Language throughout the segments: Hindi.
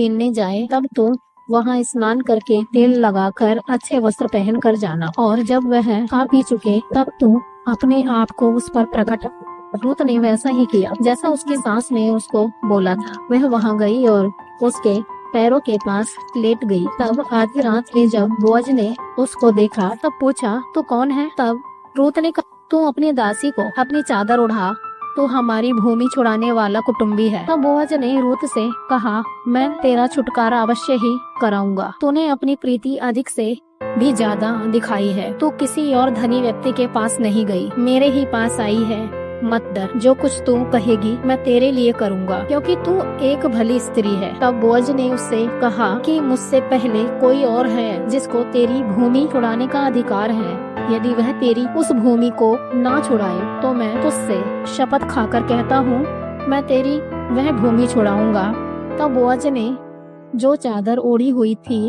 बीनने जाए तब तो वहाँ स्नान करके तेल लगाकर अच्छे वस्त्र पहन कर जाना, और जब वह खा पी चुके तब तू अपने आप को उस पर प्रकट। रूत ने वैसा ही किया जैसा उसकी सास ने उसको बोला था। वह वहाँ गई और उसके पैरों के पास लेट गई। तब आधी रात में जब बोअज ने उसको देखा तब पूछा, तू कौन है? तब रूत ने कहा, तू अपनी दासी को अपनी चादर उड़ा, तो हमारी भूमि छुड़ाने वाला कुटुंबी है। तब बोअज ने रूत से कहा, मैं तेरा छुटकारा अवश्य ही कराऊंगा। तूने अपनी प्रीति अधिक से भी ज्यादा दिखाई है। तू किसी और धनी व्यक्ति के पास नहीं गई, मेरे ही पास आई है। मत डर, जो कुछ तू कहेगी मैं तेरे लिए करूंगा, क्योंकि तू एक भली स्त्री है। तब बोअज ने उससे कहा कि मुझसे पहले कोई और है जिसको तेरी भूमि छुड़ाने का अधिकार है। यदि वह तेरी उस भूमि को ना छुड़ाए तो मैं तुझसे शपथ खाकर कहता हूँ, मैं तेरी वह भूमि छुड़ाऊंगा। तब बोअज ने जो चादर ओढ़ी हुई थी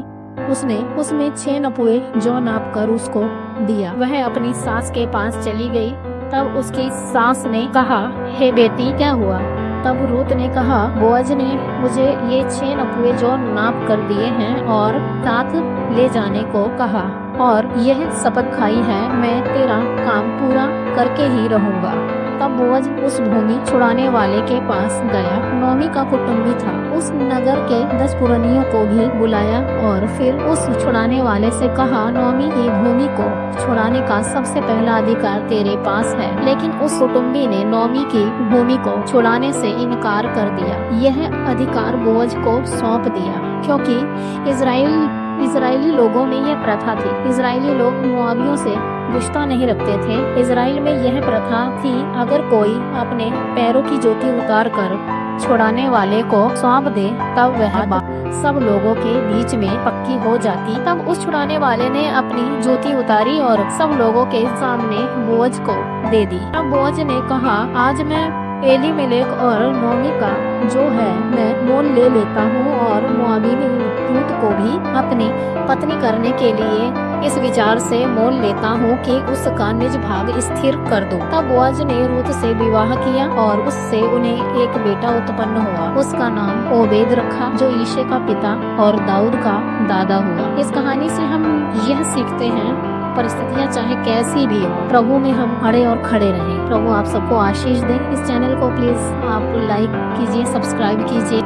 उसने उसमें 6 नपुए जौ नाप कर उसको दिया। वह अपनी सास के पास चली गई। तब उसकी सास ने कहा, हे बेटी क्या हुआ? तब रूत ने कहा, बोअज ने मुझे ये 6 नपुए जौ नाप कर दिए हैं और साथ ले जाने को कहा, और यह शपथ खाई है मैं तेरा काम पूरा करके ही रहूंगा। तब बोअज उस भूमि छुड़ाने वाले के पास गया। नोमी का कुटुंबी था। उस नगर के 10 पुरनियों को भी बुलाया और फिर उस छुड़ाने वाले से कहा, नोमी की भूमि को छुड़ाने का सबसे पहला अधिकार तेरे पास है। लेकिन उस कुटुंबी ने नोमी की भूमि को छुड़ाने से इनकार कर दिया। यह अधिकार बोअज को सौंप दिया, क्योंकि इजरायली लोगों में यह प्रथा थी। इजरायली लोग मोआबियों से रिश्ता नहीं रखते थे। इजराइल में यह प्रथा थी, अगर कोई अपने पैरों की ज्योति उतार कर छुड़ाने वाले को सौंप दे तब वह बात सब लोगों के बीच में पक्की हो जाती। तब उस छुड़ाने वाले ने अपनी ज्योति उतारी और सब लोगों के सामने बोअज को दे दी। तब बोअज ने कहा, आज मैं एलीमेलेक और नोमी का जो है मैं मोल ले लेता हूँ, और मोआबी रूत को भी अपनी पत्नी करने के लिए इस विचार से मोल लेता हूँ कि उसका निज भाग स्थिर कर दूं। तब बोअज ने रूत से विवाह किया और उससे उन्हें एक बेटा उत्पन्न हुआ। उसका नाम ओबेद रखा, जो यिशै का पिता और दाऊद का दादा हुआ। इस कहानी से हम यह सीखते हैं, परिस्थितियाँ चाहे कैसी भी हो, प्रभु में हम अड़े और खड़े रहें। प्रभु आप सबको आशीष दे। इस चैनल को प्लीज आप लाइक कीजिए, सब्सक्राइब कीजिए।